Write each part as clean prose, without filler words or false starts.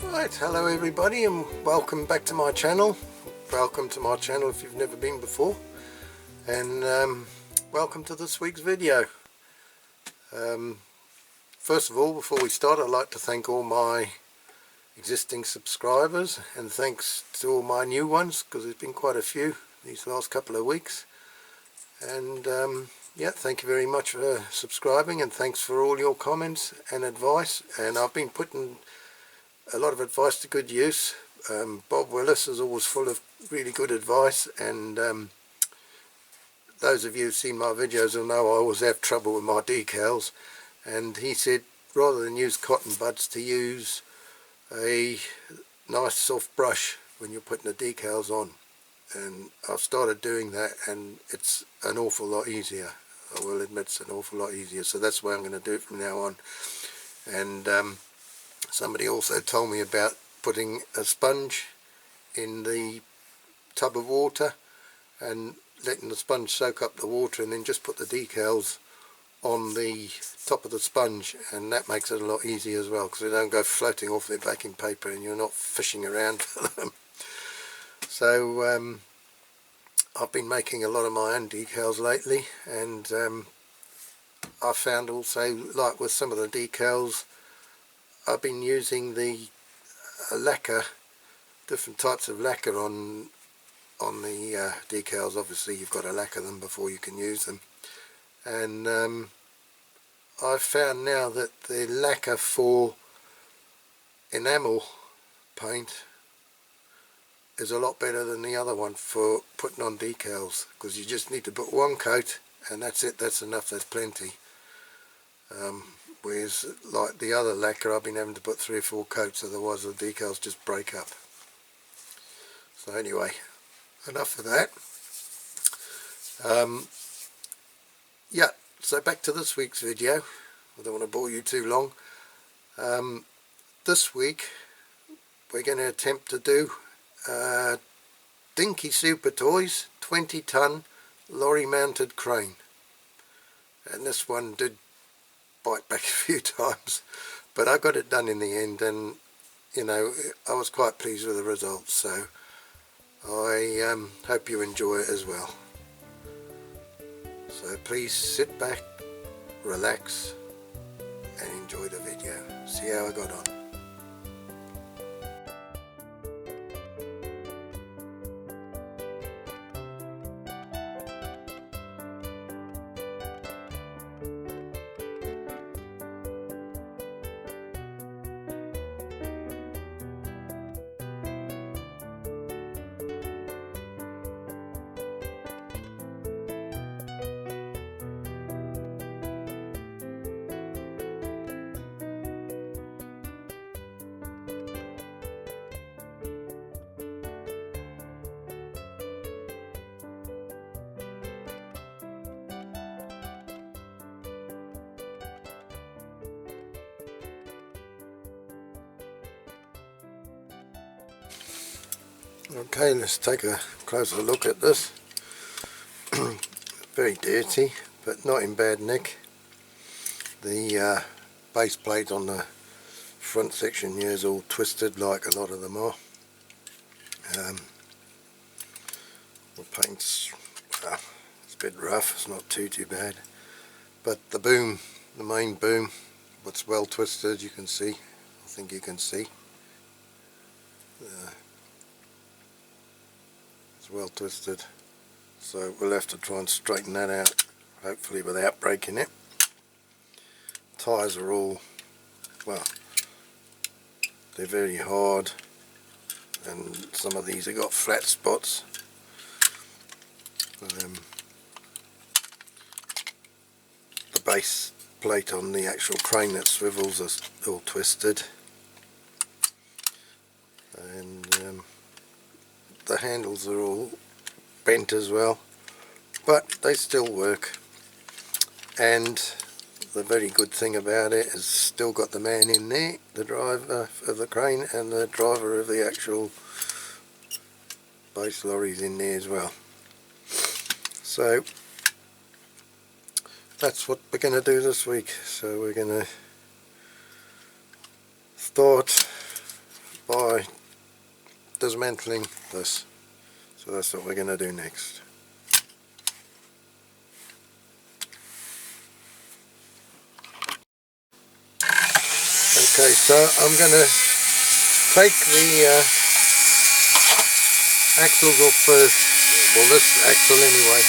Right, hello everybody and welcome back to my channel. Welcome to my channel if you've never been before, and welcome to this week's video. First of all, before we start, I'd like to thank all my existing subscribers and thanks to all my new ones, because there's been quite a few these last couple of weeks. And yeah, thank you very much for subscribing, and thanks for all your comments and advice. And I've been putting a lot of advice to good use. Bob Willis is always full of really good advice, and those of you who've seen my videos will know I always have trouble with my decals, and he said rather than use cotton buds to use a nice soft brush when you're putting the decals on. And I've started doing that, and it's an awful lot easier. I will admit it's an awful lot easier, so that's the way I'm going to do it from now on. And somebody also told me about putting a sponge in the tub of water and letting the sponge soak up the water, and then just put the decals on the top of the sponge, and that makes it a lot easier as well, because they don't go floating off their backing paper and you're not fishing around for them. So I've been making a lot of my own decals lately, and I found also, like with some of the decals, I've been using the lacquer, different types of lacquer on the decals. Obviously you've got to lacquer them before you can use them, and I've found now that the lacquer for enamel paint is a lot better than the other one for putting on decals, because you just need to put one coat and that's it, that's enough, that's plenty. Whereas like the other lacquer, I've been having to put 3 or 4 coats, otherwise the decals just break up. So anyway, enough of that. Yeah, so back to this week's video. I don't want to bore you too long. This week we're going to attempt to do DINKY SupertOYS 20-ton lorry-mounted crane. And this one did bite back a few times, but I got it done in the end, and you know, I was quite pleased with the results, so I hope you enjoy it as well. So please sit back, relax and enjoy the video. See how I got on. Okay, let's take a closer look at this. Very dirty, but not in bad nick. The base plate on the front section here is all twisted, like a lot of them are. The paint's it's a bit rough, it's not too bad. But the boom, the main boom, what's well twisted, you can see. I think you can see. It's well twisted, so we'll have to try and straighten that out, hopefully without breaking it. Tyres are all, well, they're very hard, and some of these have got flat spots. The base plate on the actual crane that swivels is all twisted, and the handles are all bent as well, but they still work. And the very good thing about it is still got the man in there, the driver of the crane, and the driver of the actual base lorries in there as well. So that's what we're going to do this week. So we're going to start by dismantling this. So that's what we're going to do next. Okay, so I'm going to take the axles off first, well this axle anyway,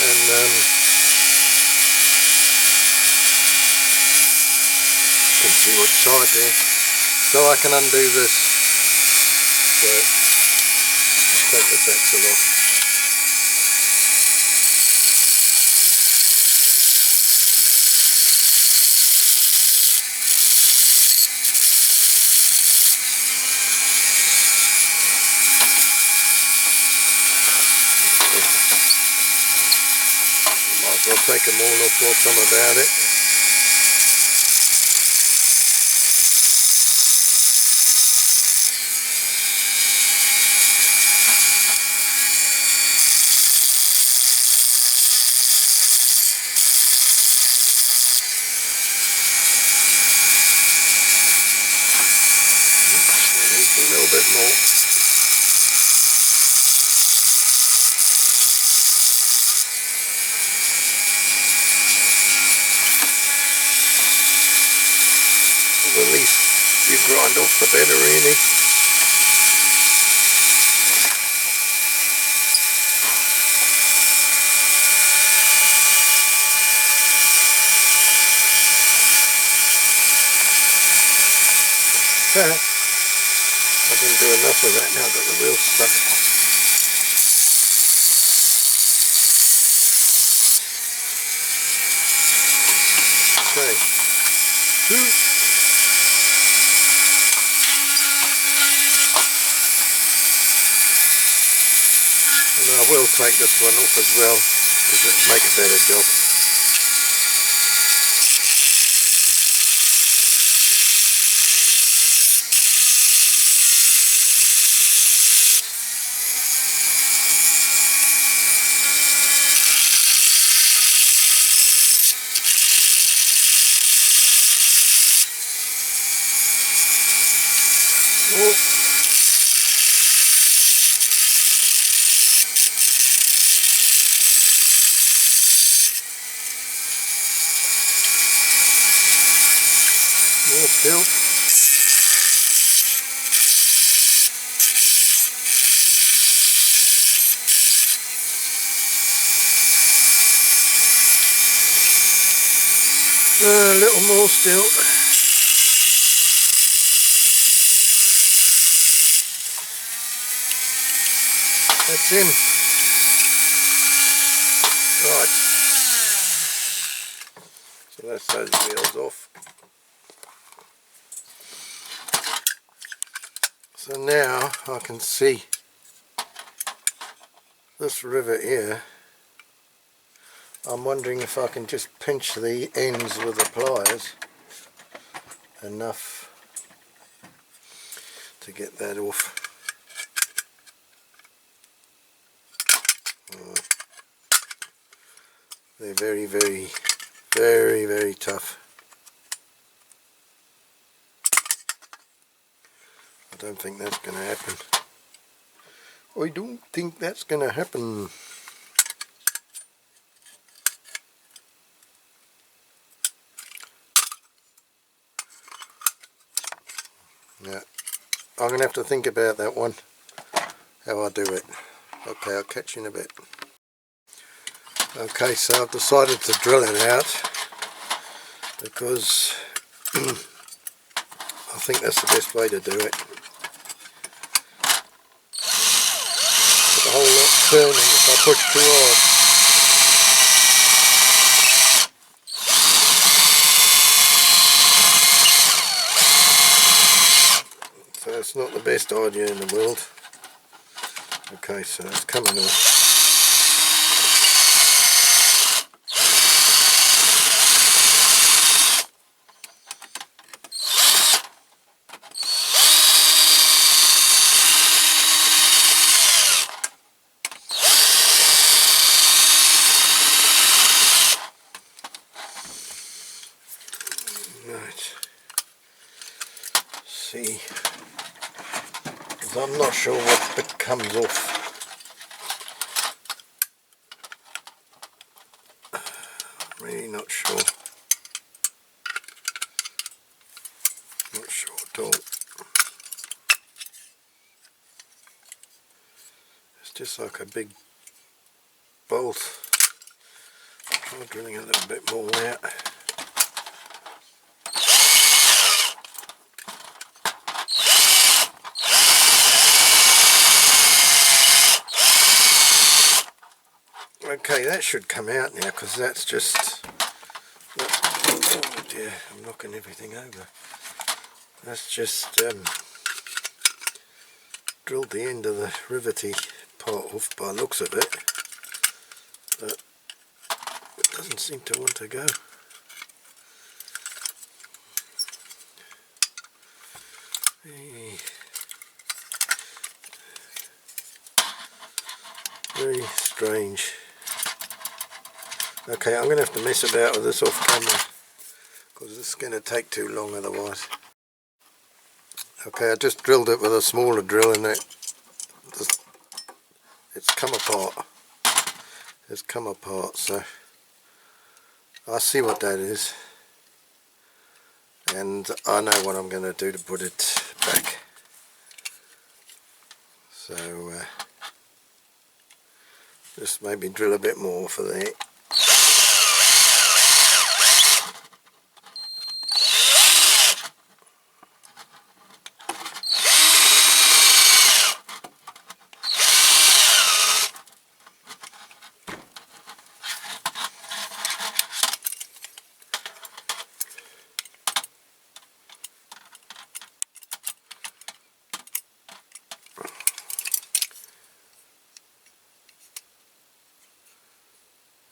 and you can see which side there, so I can undo this. So let's take this axle off. Might as well take them all off whilst I'm about it. A little bit more. The least you grind off the better, really. I didn't do enough of that, now I've got the wheel stuck. Okay. And I will take this one off as well, because it'll make a better job. Oh. More still. A little more still. That's in. Right. So that's those wheels off. So now I can see this rivet here. I'm wondering if I can just pinch the ends with the pliers enough to get that off. They're very, very, very, very tough. I don't think that's going to happen. I don't think that's going to happen. Yeah, I'm going to have to think about that one, how I do it. Okay, I'll catch you in a bit. Okay, so I've decided to drill it out because I think that's the best way to do it. Put the whole lot turning if I push too hard. So it's not the best idea in the world. Okay, so it's coming off. Right. See. because I'm not sure what bit comes off. Really not sure. Not sure at all. It's just like a big bolt. Try drilling a little bit more out. Okay, that should come out now, because that's just... Oh dear, I'm knocking everything over. That's just drilled the end of the rivety part off by the looks of it, but it doesn't seem to want to go. Very strange. Okay, I'm going to have to mess about with this off camera, because this is going to take too long otherwise. Okay, I just drilled it with a smaller drill and it's come apart. It's come apart, so I see what that is, and I know what I'm going to do to put it back. So just maybe drill a bit more for that.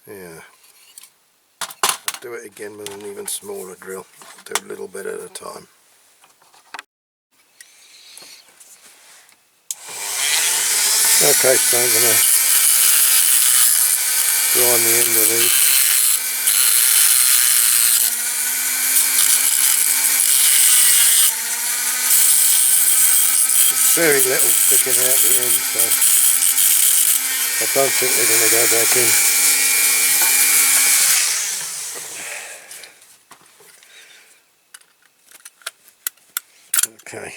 Yeah, I'll do it again with an even smaller drill. I'll do a little bit at a time. Okay, so I'm going to grind the end of these. There's very little sticking out the end, so I don't think they're going to go back in. Okay,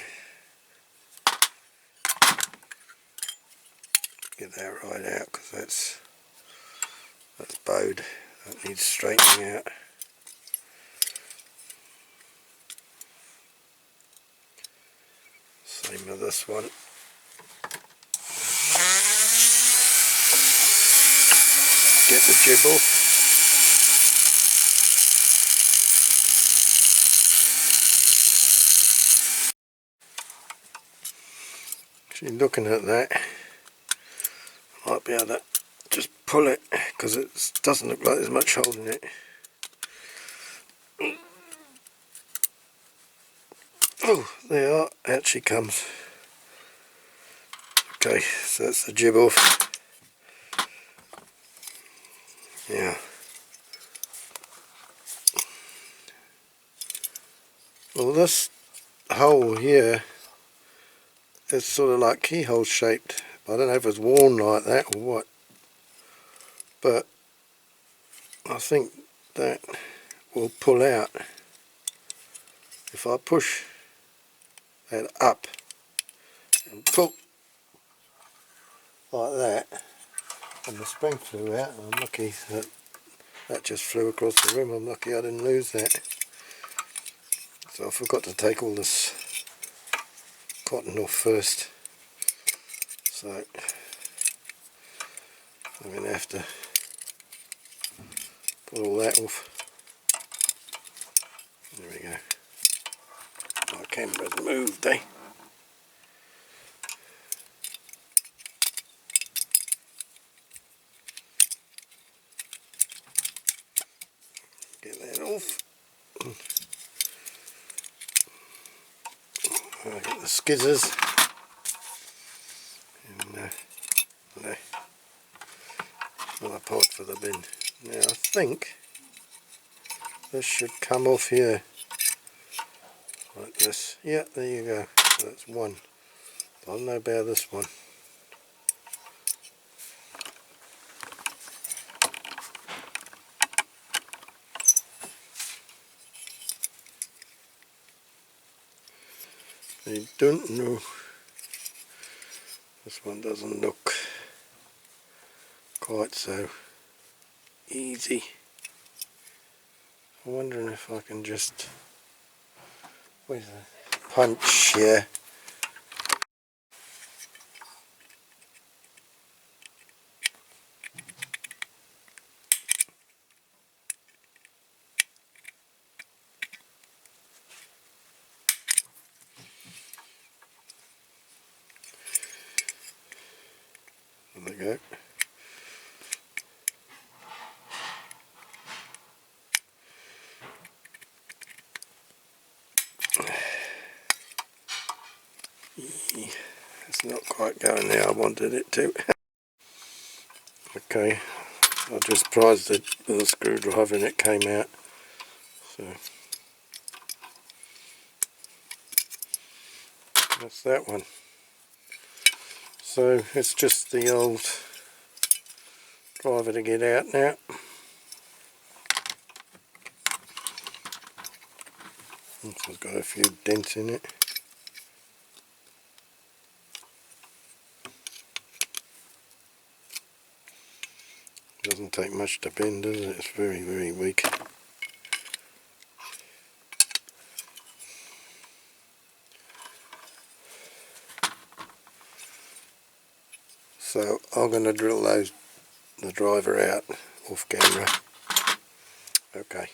get that right out, because that's bowed. That needs straightening out. Same with this one. Get the jib off. Actually, looking at that, I might be able to just pull it, because it doesn't look like there's much holding it. Oh, there are, out she comes. Okay, so that's the jib off. Yeah. Well, this hole here is sort of like keyhole shaped. I don't know if it's worn like that or what, but I think that will pull out if I push that up and pull like that, and the spring flew out. And I'm lucky that just flew across the room. I'm lucky I didn't lose that. So I forgot to take all this cotton off first, so I'm going to have to pull all that off. There we go. My camera's moved, eh? Get that off. I'll get the skizzers. And no, not a pot for the bin. Now I think this should come off here like this. Yeah, there you go. So that's one I don't know about this one. I don't know. This one doesn't look quite so easy. I'm wondering if I can just, where's the punch here? There we go. It's not quite going there I wanted it to. Okay, I just prized it with a screwdriver and it came out. So that's that one. So it's just the old driver to get out now. It's got a few dents in it. Doesn't take much to bend, does it? It's very, very weak. So I'm going to drill the driver out off camera. Okay.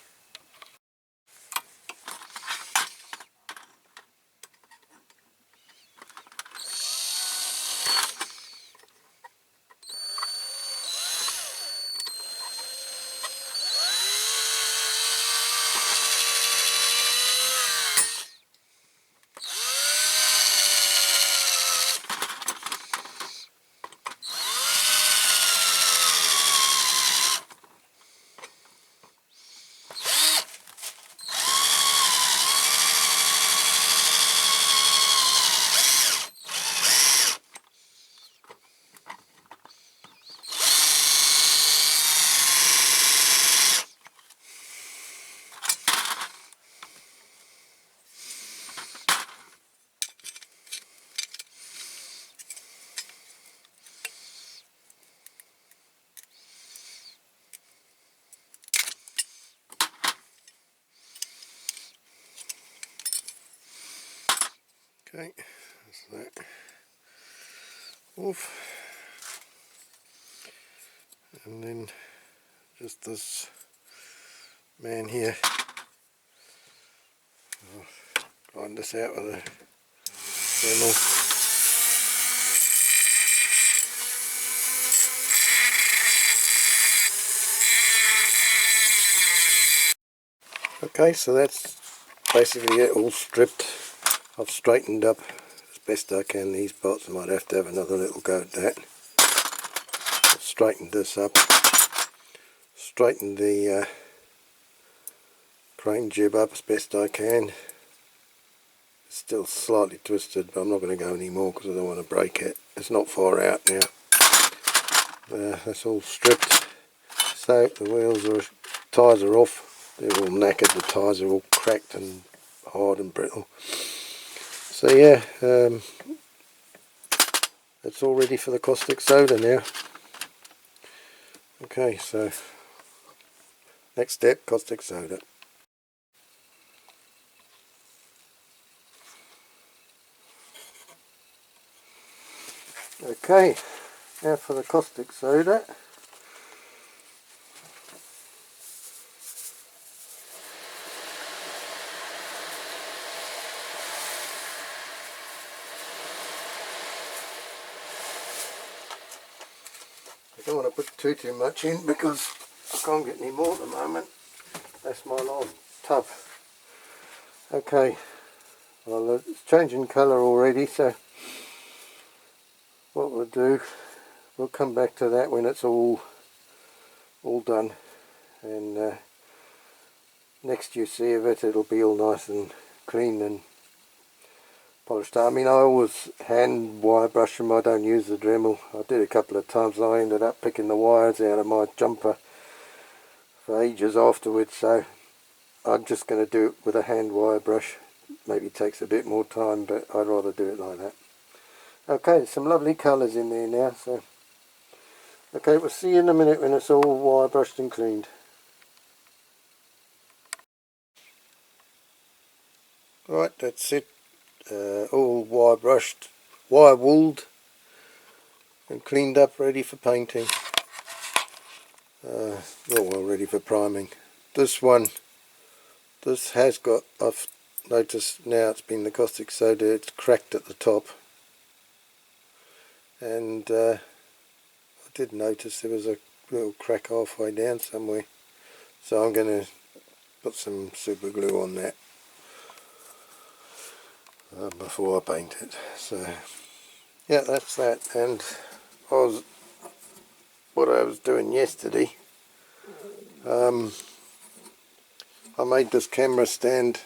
Okay, that's that off. And then just this man here. I'll grind this out with a Dremel. Okay, so that's basically it, all stripped. I've straightened up as best I can these parts. I might have to have another little go at that. I've straightened this up, straightened the crane jib up as best I can. It's still slightly twisted, but I'm not going to go any more because I don't want to break it. It's not far out now. That's all stripped. So the tyres are off. They're all knackered, the tyres are all cracked and hard and brittle. So yeah, it's all ready for the caustic soda now. Okay, so next step, caustic soda. Okay, now for the caustic soda. I don't want to put too much in because I can't get any more at the moment. That's my last tub. Okay, well it's changing colour already, so what we'll do, we'll come back to that when it's all done, and next you see of it, it'll be all nice and clean and polished. I mean, I always hand wire brush them, I don't use the Dremel. I did a couple of times and I ended up picking the wires out of my jumper for ages afterwards, so I'm just going to do it with a hand wire brush. Maybe it takes a bit more time, but I'd rather do it like that. Okay, some lovely colours in there now, so okay, we'll see you in a minute when it's all wire brushed and cleaned. Right, that's it. All wire brushed, wire wooled and cleaned up, ready for painting. Well, ready for priming. This has got, I've noticed now it's been the caustic soda, it's cracked at the top, and I did notice there was a little crack halfway down somewhere, so I'm going to put some super glue on that before I paint it. So yeah, that's that. And what I was doing yesterday, I made this camera stand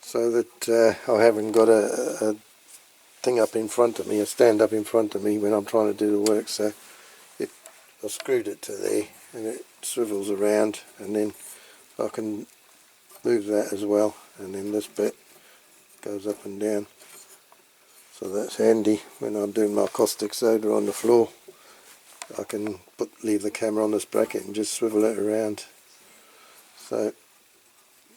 so that I haven't got a thing up in front of me, a stand up in front of me when I'm trying to do the work. So I screwed it to there and it swivels around, and then I can move that as well, and then this bit goes up and down. So that's handy when I'm doing my caustic soda on the floor. I can leave the camera on this bracket and just swivel it around. So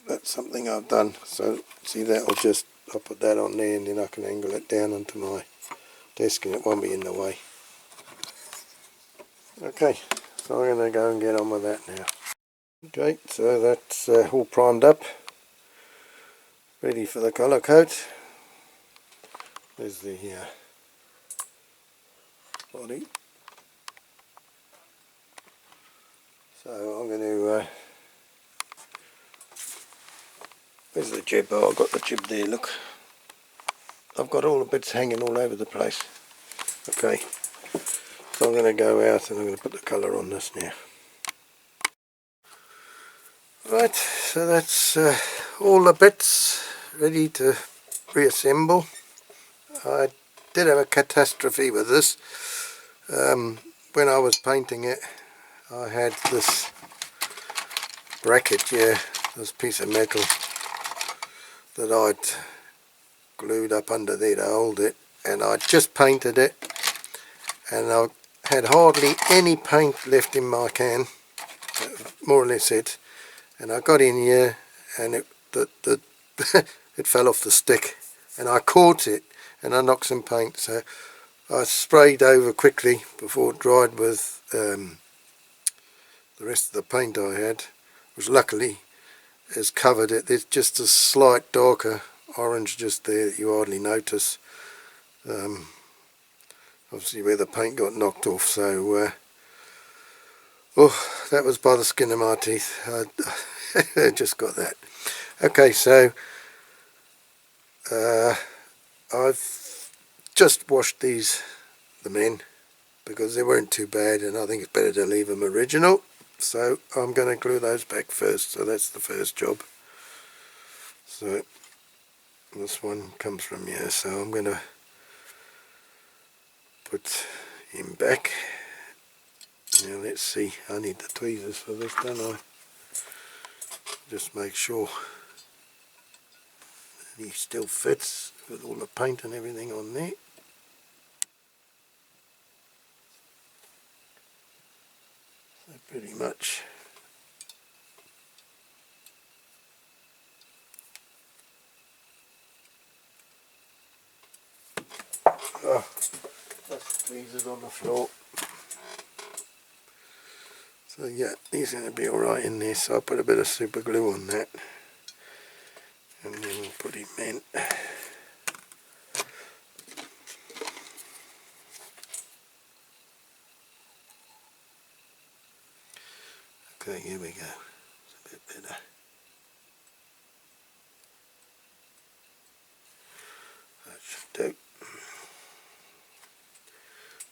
that's something I've done. So see, I'll put that on there, and then I can angle it down onto my desk and it won't be in the way. Okay, so I'm going to go and get on with that now. Okay, so that's all primed up, ready for the colour coat. There's the body. So I'm going to, where's the jib? Oh, I've got the jib there, look. I've got all the bits hanging all over the place. Okay, so I'm going to go out and I'm going to put the colour on this now. Right, so that's all the bits ready to reassemble. I did have a catastrophe with this. When I was painting it, I had this bracket here, this piece of metal that I'd glued up under there to hold it, and I just painted it, and I had hardly any paint left in my can, more or less it, and I got in here and it fell off the stick, and I caught it and I knocked some paint, so I sprayed over quickly before it dried with the rest of the paint I had, which luckily has covered it. There's just a slight darker orange just there that you hardly notice, obviously where the paint got knocked off. So oh, that was by the skin of my teeth. I just got that. Okay, so I've just washed the men because they weren't too bad, and I think it's better to leave them original. So I'm going to glue those back first, so that's the first job. So this one comes from here, so I'm going to put him back. Now let's see, I need the tweezers for this, don't I? Just make sure that he still fits with all the paint and everything on there. So pretty much that's the tweezers on the floor. So yeah, he's going to be alright in there, so I'll put a bit of super glue on that, and then we'll put him in. Okay, here we go. It's a bit better. That should do.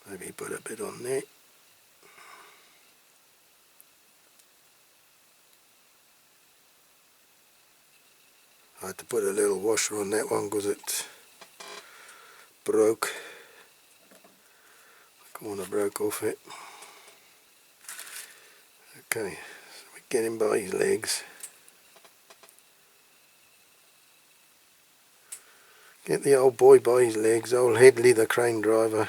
Maybe put a bit on there. I had to put a little washer on that one because it broke. The corner broke off it. Okay, so we get him by his legs. Get the old boy by his legs, old Headley the crane driver.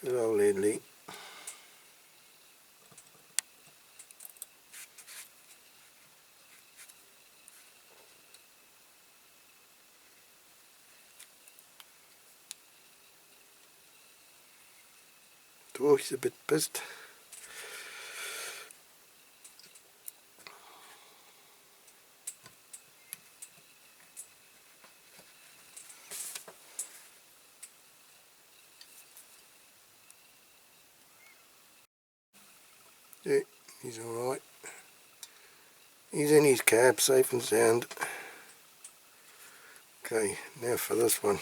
Good old Headley. Oh, he's a bit pissed. Yeah, he's alright. He's in his cab, safe and sound. Okay, now for this one.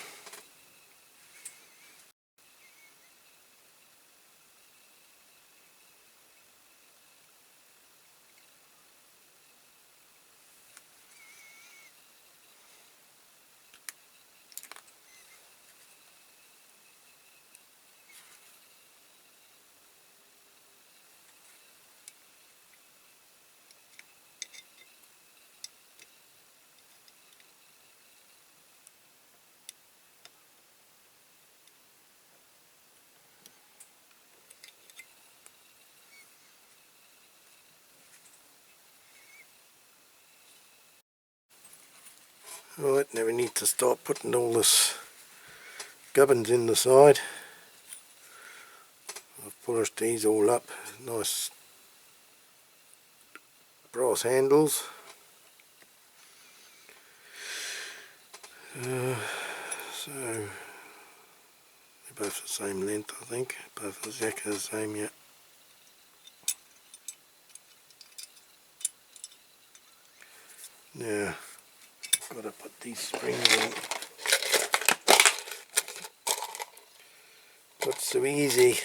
Right, now we need to start putting all this gubbins in the side. I've polished these all up, nice brass handles. So they're both the same length, I think, both exactly the same, yeah. Now, got to put these springs in. Not so easy.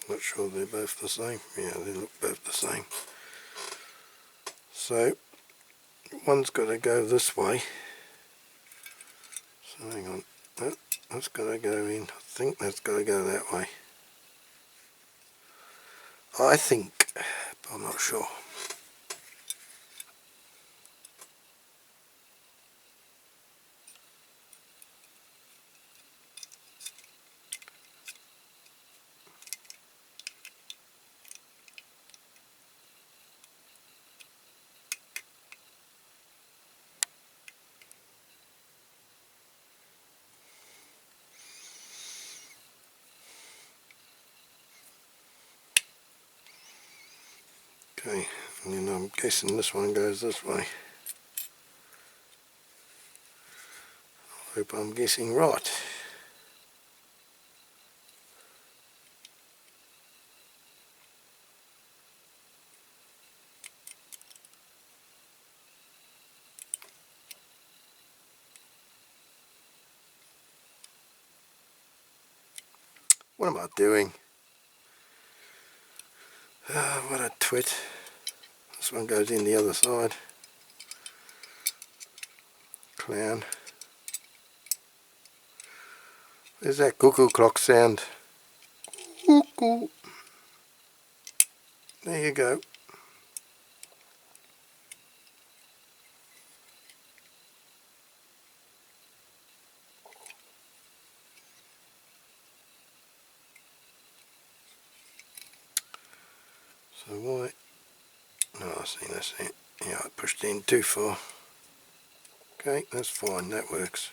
Not sure they're both the same. Yeah, they look both the same. So, one's got to go this way. So hang on, that's got to go in. I think that's got to go that way. I think, but I'm not sure. Okay, and then I'm guessing this one goes this way. I hope I'm guessing right. What am I doing? What a twit. This one goes in the other side. Clown. There's that cuckoo clock sound. Cuckoo. There you go. So why? No, I see, that's it. Yeah, I pushed in too far. Okay, that's fine, that works.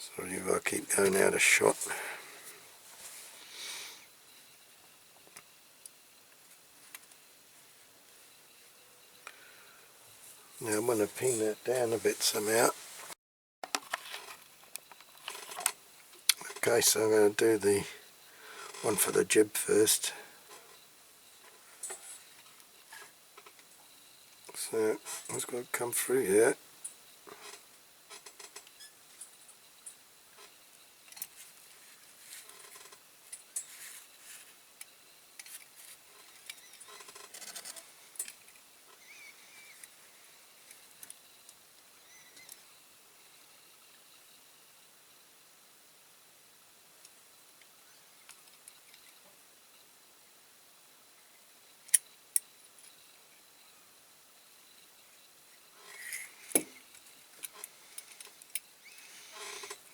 Sorry if I keep going out of shot. Now I'm going to pin that down a bit somehow. Okay, so I'm going to do the one for the jib first. So it's got to come through here.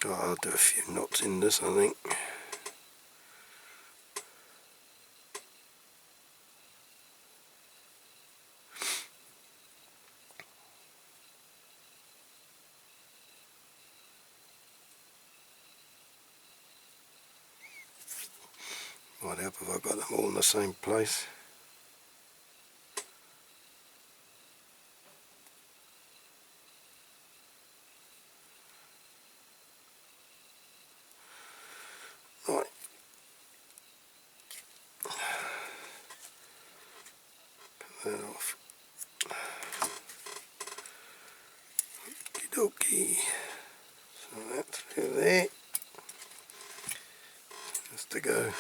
Oh, I'll do a few knots in this, I think. Might help if I got them all in the same place. Right. Put that off. Okie dokie. So that's through there. Just to go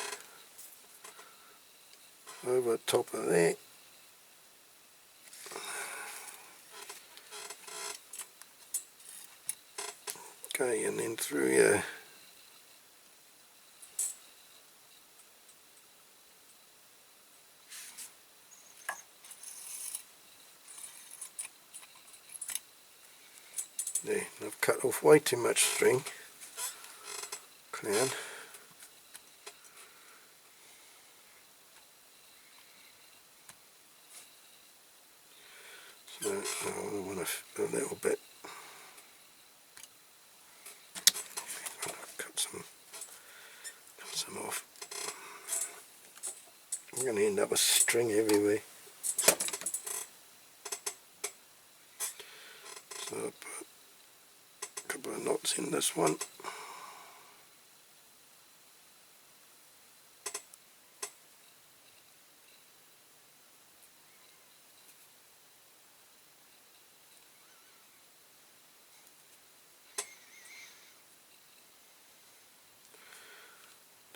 over the top of there. Okay, and then through here. There, I've cut off way too much string. Clown. So I want to a little bit. Cut some off. I'm going to end up with string everywhere. So I'll put a couple of knots in this one.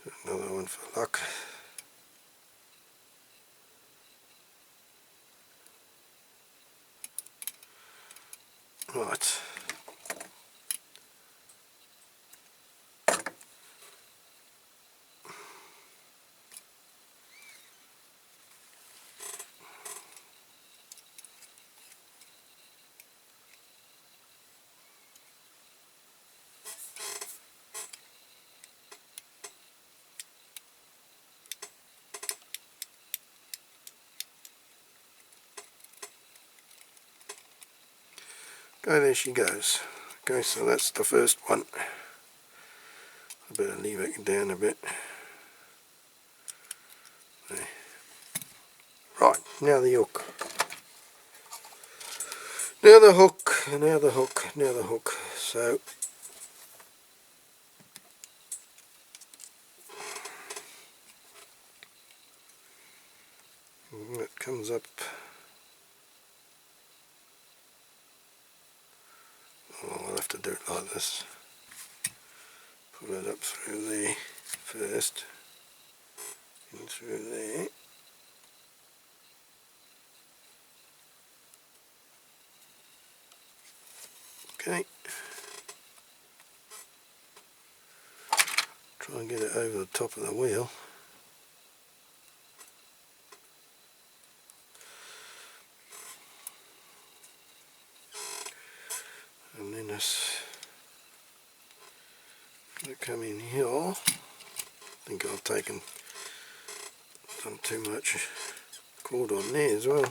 Do another one for luck. Right. Okay, there she goes. Okay, so that's the first one. I better leave it down a bit. There. Right, now the hook. Now the hook, now the hook, now the hook. So it comes up. Oh, I'll have to do it like this. Pull it up through there first, in through there. Okay. Try and get it over the top of the wheel. And then it's going to come in here. I think I've done too much cord on there as well.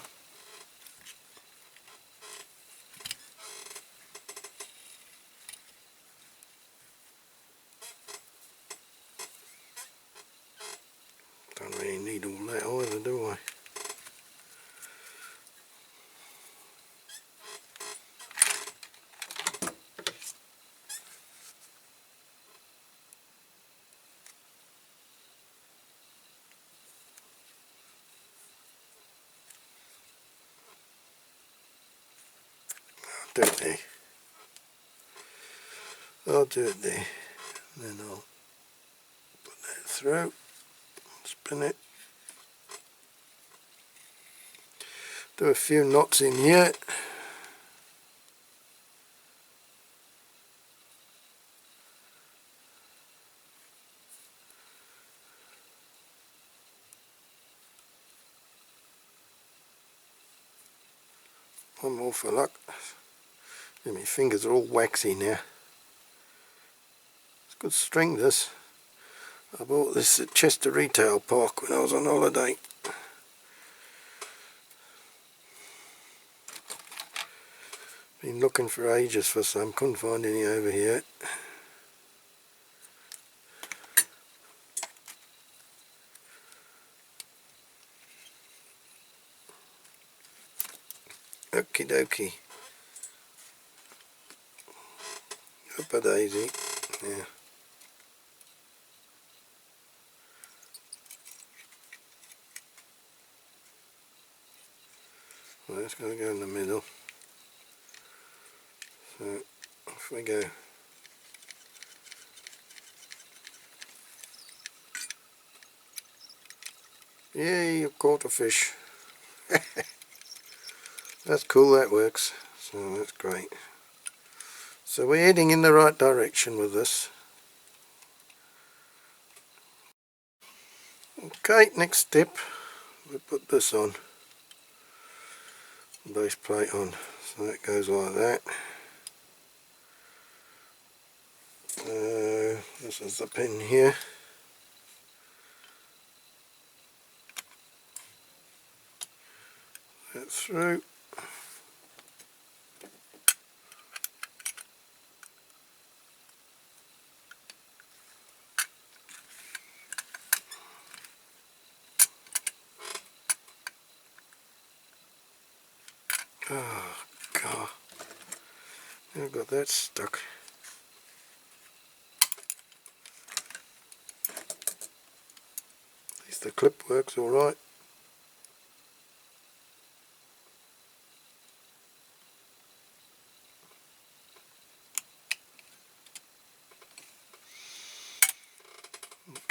do it there. I'll do it there. And then I'll put that through. Spin it. Do a few knots in here. One more for luck. And my fingers are all waxy now. It's good string, this. I bought this at Chester Retail Park when I was on holiday. Been looking for ages for some, couldn't find any over here. Okie dokie. Up a daisy. Yeah. Well, that's going to go in the middle. So off we go. Yay, you caught a fish. That's cool, that works. So that's great. So we're heading in the right direction with this. Okay, next step, we put this on. Base plate on. So that goes like that. This is the pin here. That through. Oh God, I've got that stuck. At least the clip works alright.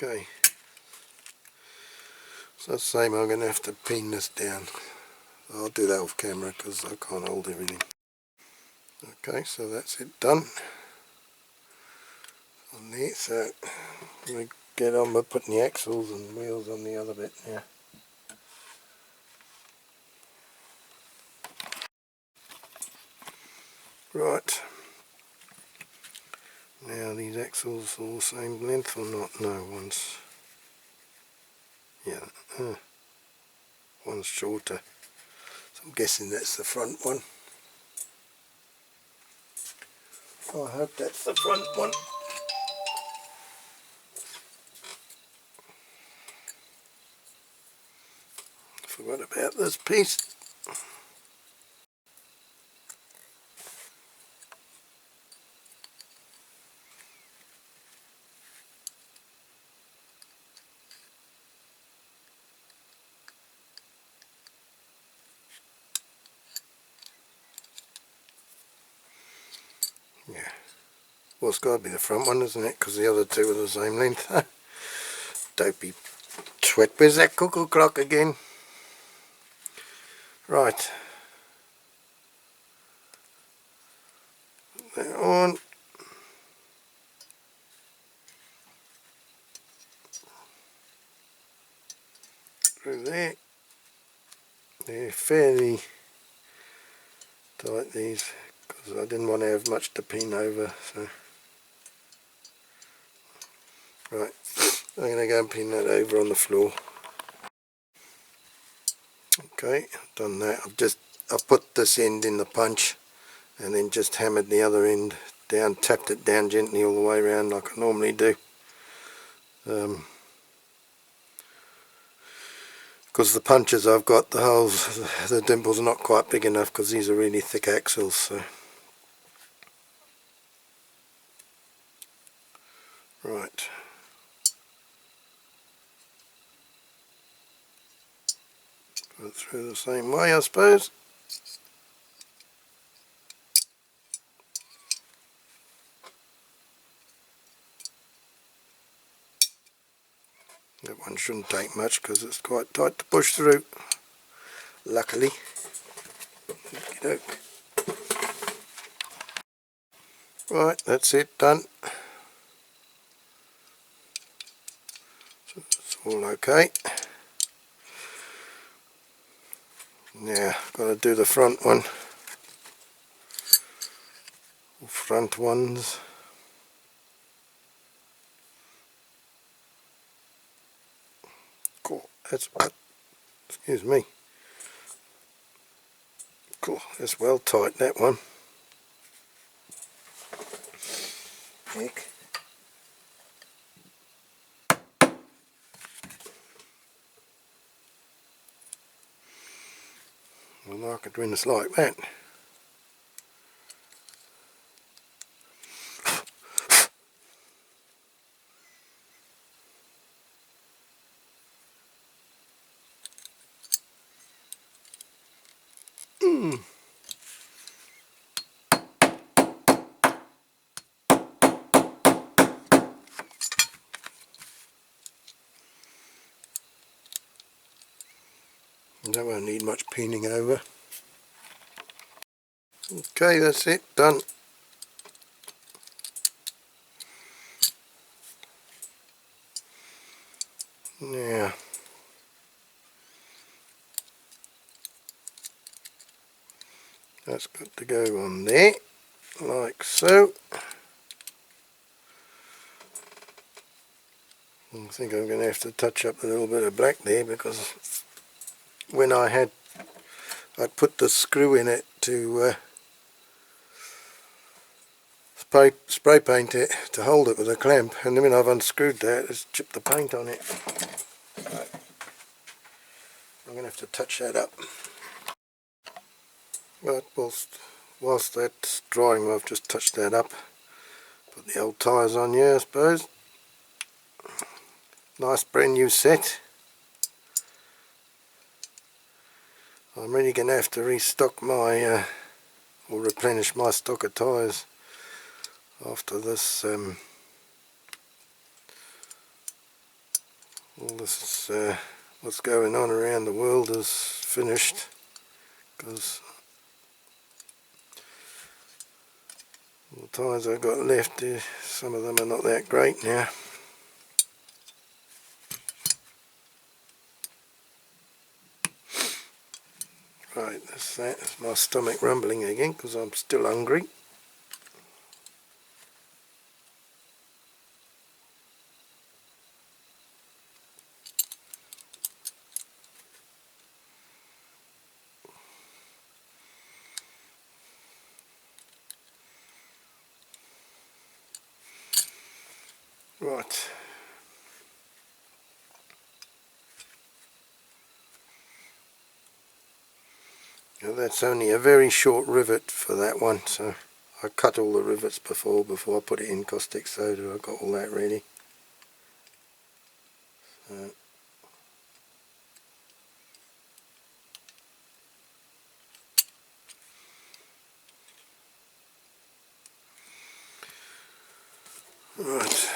Okay, so that's the same, I'm going to have to pin this down. I'll do that off camera because I can't hold everything. Okay, so that's it done on there. So we get on with putting the axles and wheels on the other bit now. Right, now these axles are all the same length or not? No, one's, yeah, one's shorter. So I'm guessing that's the front one. I hope that's the front one. Forgot about this piece. Yeah. Well, it's got to be the front one, isn't it? Because the other two are the same length. Dopey twit. Where's that cuckoo clock again? Right. Put that on. Through there. They're fairly tight, these, because I didn't want to have much to pin over. So, right. I'm going to go and pin that over on the floor. Okay, I've done that. I've put this end in the punch and then just hammered the other end down, tapped it down gently all the way around like I normally do. Because the punches I've got, the holes, the dimples are not quite big enough because these are really thick axles. So, right. Put it through the same way, I suppose. one shouldn't take much because it's quite tight to push through, luckily. Okey-doke. Right, that's it, done. So it's all okay. Now, got to do the front one. Front ones. Cool, that's, excuse me. Cool, that's well tight, that one. Heck. Well, I could win this like that. That won't need much painting over. Okay, that's it, done. Now, that's got to go on there, like so. I think I'm going to have to touch up a little bit of black there, because when I put the screw in it to spray paint it to hold it with a clamp, and then when I've unscrewed that, it's chipped the paint on it. So I'm going to have to touch that up. But whilst that's drying, I've just touched that up. Put the old tyres on here, I suppose. Nice brand new set. I'm really going to have to restock my, or replenish my stock of tyres after this, all this what's going on around the world is finished, because the tyres I've got left, some of them are not that great now. Right, that's that. That's my stomach rumbling again because I'm still hungry. Right. Now that's only a very short rivet for that one, so I cut all the rivets before I put it in caustic soda. I got all that ready. So, right.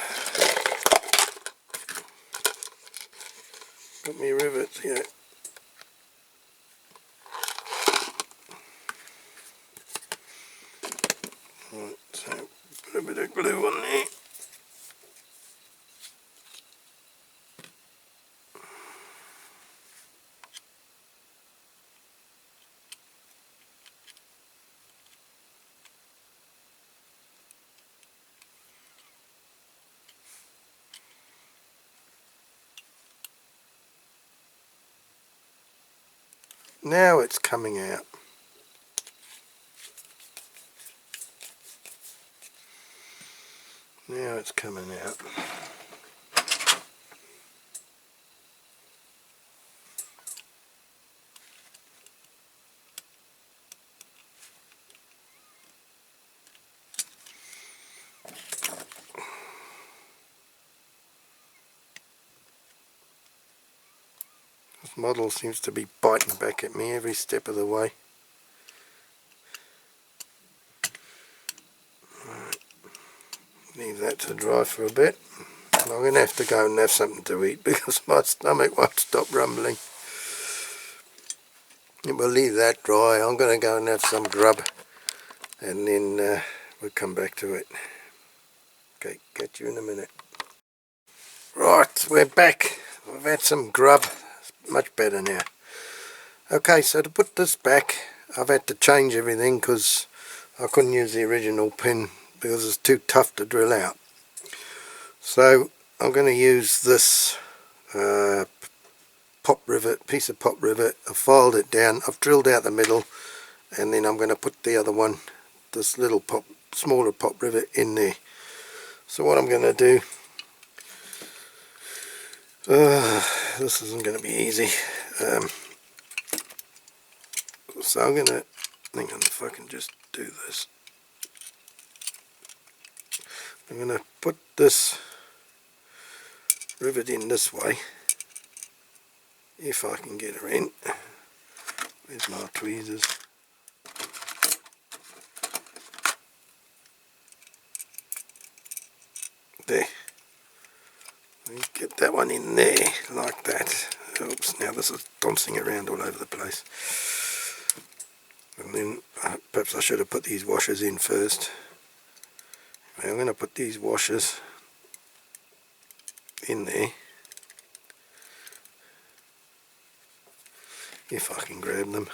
Got me rivets here. Right, so put a bit of glue on there. Now it's coming out. Now it's coming out. This model seems to be biting back at me every step of the way. Right. Leave that to dry for a bit. I'm going to have to go and have something to eat because my stomach won't stop rumbling. And we'll leave that dry. I'm going to go and have some grub and then we'll come back to it. Okay, catch you in a minute. Right, we're back. I've had some grub. It's much better now. Okay, so to put this back, I've had to change everything because I couldn't use the original pin because it's too tough to drill out. So I'm going to use this pop rivet, piece of pop rivet. I've filed it down, I've drilled out the middle, and then I'm going to put the other one, this little smaller pop rivet in there. So what I'm going to do, this isn't going to be easy. So I'm going to, hang on if I can just do this. I'm going to put this rivet in this way, if I can get her in. Where's my tweezers? There. Get that one in there, like that. Oops, now this is dancing around all over the place. And then perhaps I should have put these washers in first. I'm going to put these washers in there, if I can grab them.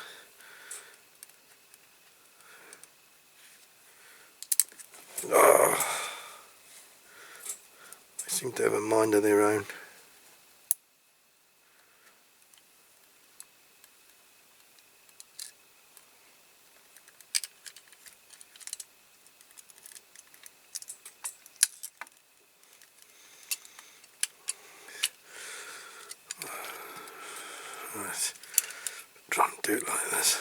Oh, they seem to have a mind of their own. Right, try and do it like this.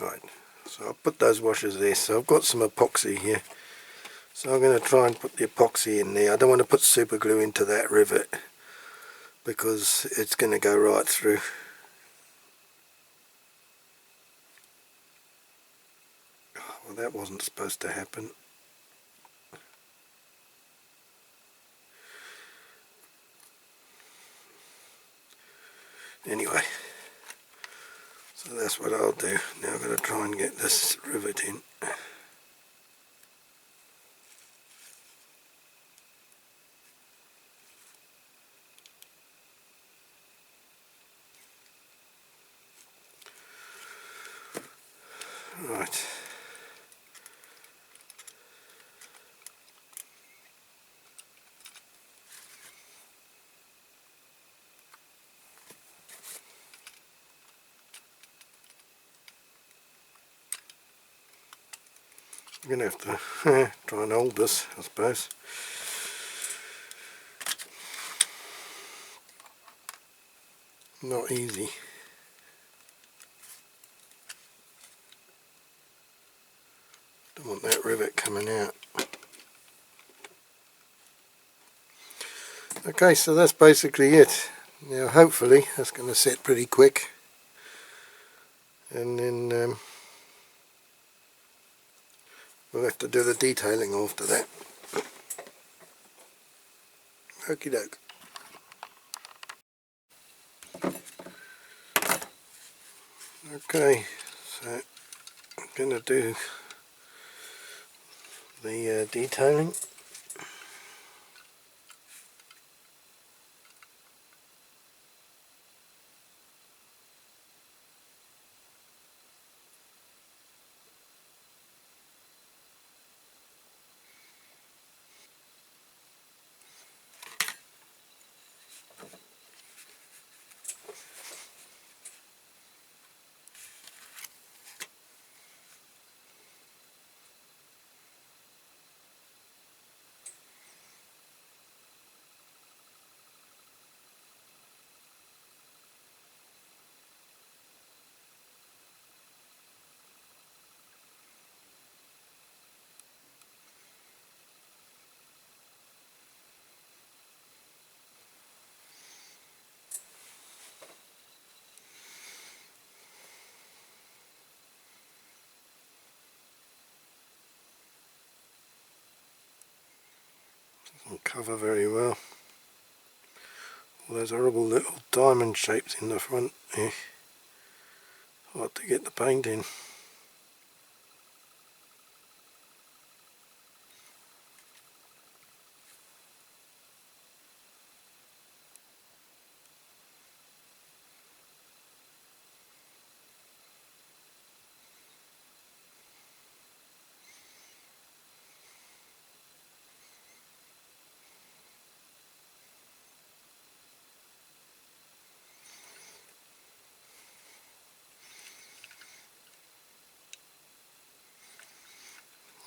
Right, so I'll put those washers there. So I've got some epoxy here. So I'm going to try and put the epoxy in there. I don't want to put super glue into that rivet because it's going to go right through. Well, that wasn't supposed to happen. Anyway, so that's what I'll do. Now I've got to try and get this rivet in. Right. I'm going to have to try and hold this, I suppose. Not easy. Don't want that rivet coming out. Okay, so that's basically it. Now hopefully that's going to set pretty quick. And then we'll have to do the detailing after that. Okie doke. Okay, so I'm going to do the detailing. Doesn't cover very well. All those horrible little diamond shapes in the front here. Hard to get the paint in.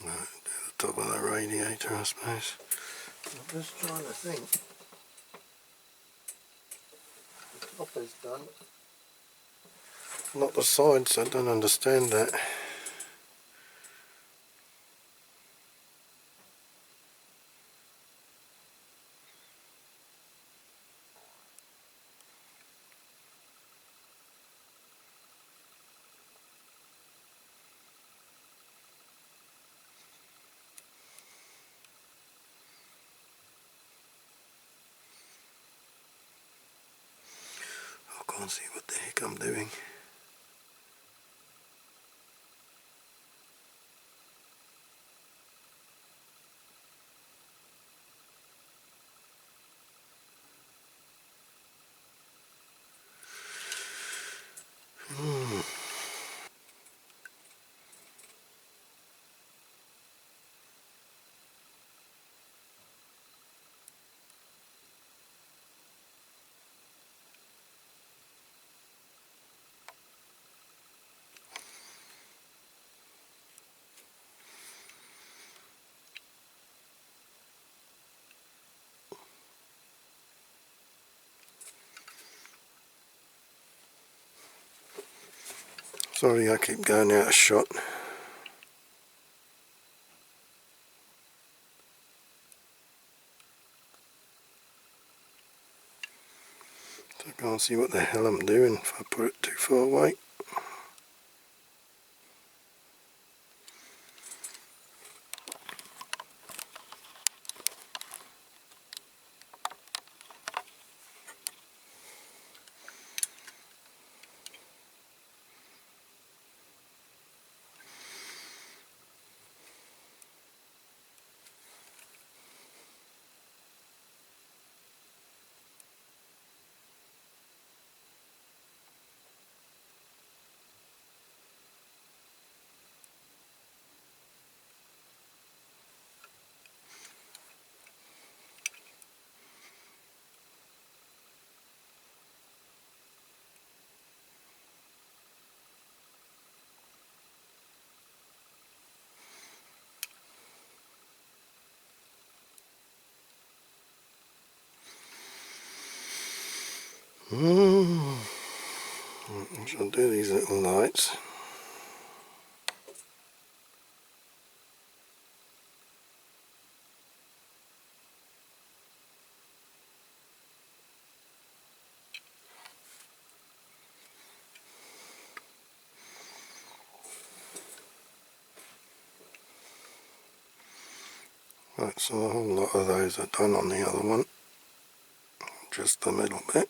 Right, do the top of the radiator, I suppose. I'm just trying to think. The top is done. Not the sides, I don't understand that. I can't see what the heck I'm doing. Sorry, I keep going out of shot. I can't see what the hell I'm doing if I put it too far away. I shall do these little lights. Right, so a whole lot of those are done on the other one. Just the middle bit.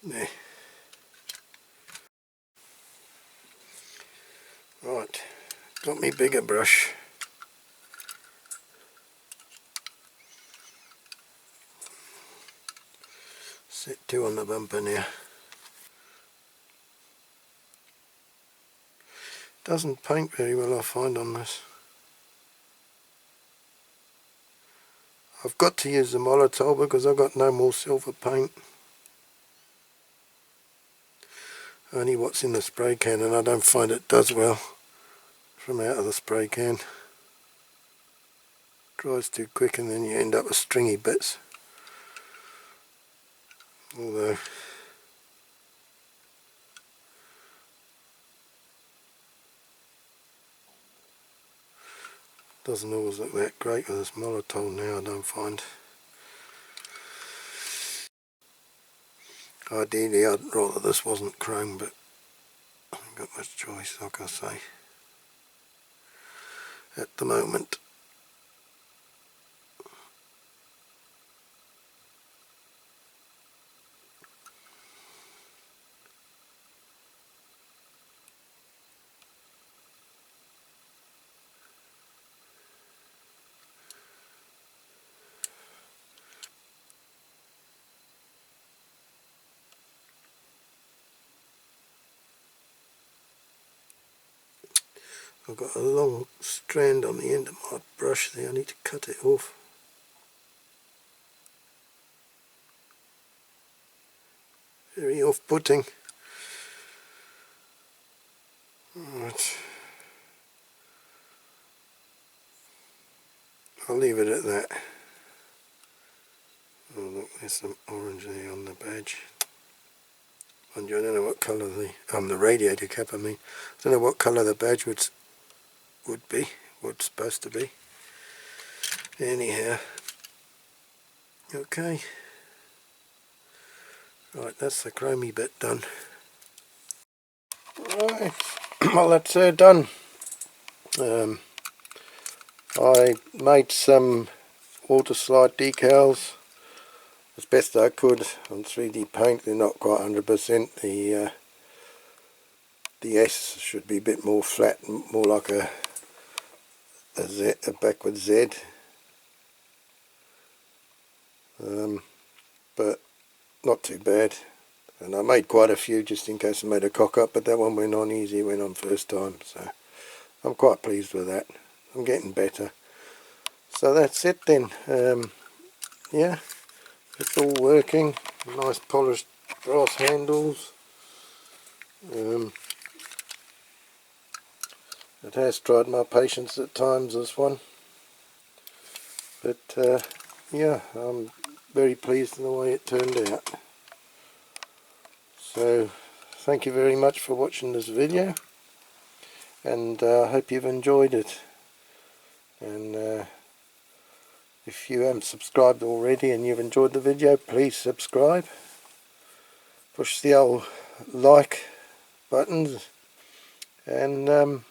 There. Right, got me bigger brush. Set 2 on the bumper now. Doesn't paint very well, I find, on this. I've got to use the Molotov because I've got no more silver paint. Only what's in the spray can, and I don't find it does well from out of the spray can. Dries too quick and then you end up with stringy bits. Although doesn't always look that great with this Molotov now, I don't find. Ideally I'd rather this wasn't chrome, but I haven't got much choice, like I say, at the moment. I've got a long strand on the end of my brush there, I need to cut it off. Very off-putting. Right. I'll leave it at that. Oh look, there's some orange there on the badge. Mind you, I don't know what colour the radiator cap, I mean. I don't know what colour the badge would be, what's supposed to be. Anyhow. Okay. Right, that's the chromey bit done. Right, well that's done. I made some water slide decals as best I could on 3D paint. They're not quite 100%. The S should be a bit more flat, more like a backward Z. But not too bad. And I made quite a few just in case I made a cock up, but that one went on easy, went on first time, so I'm quite pleased with that. I'm getting better. So that's it then. Yeah, it's all working. Nice polished brass handles. It has tried my patience at times, this one. But yeah, I'm very pleased with the way it turned out. So thank you very much for watching this video, and I hope you've enjoyed it. And if you haven't subscribed already and you've enjoyed the video, please subscribe. Push the old like buttons, and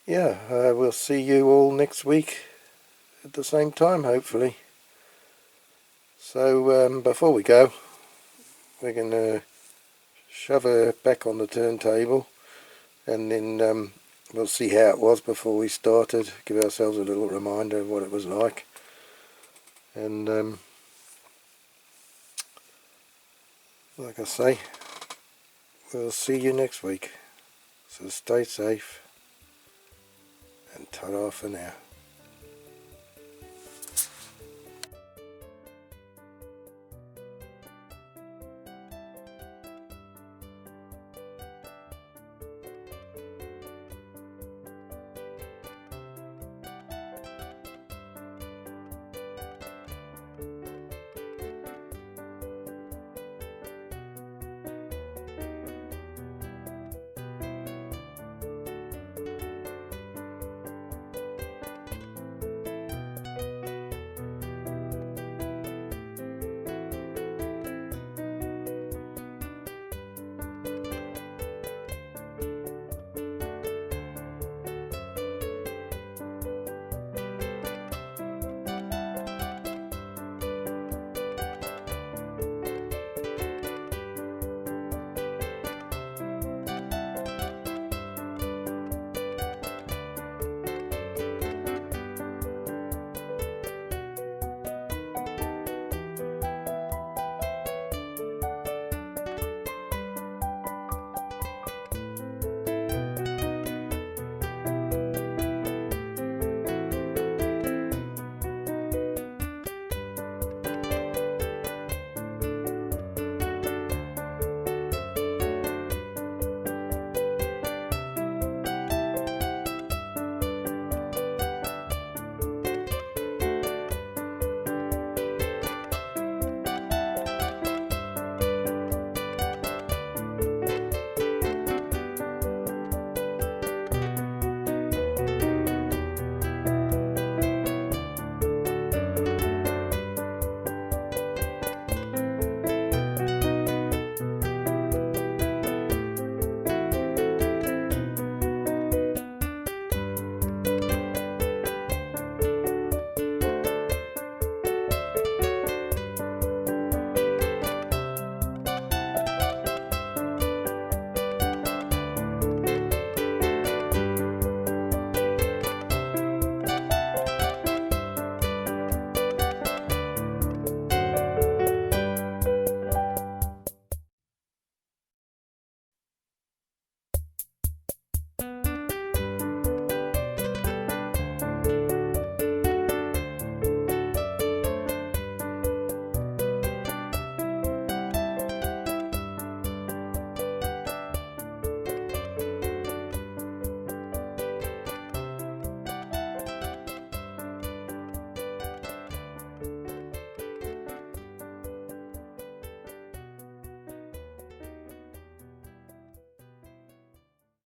yeah, we'll see you all next week at the same time, hopefully. So before we go, we're going to shove her back on the turntable, and then we'll see how it was before we started, give ourselves a little reminder of what it was like. And like I say, we'll see you next week. So stay safe, and ta-ra for now.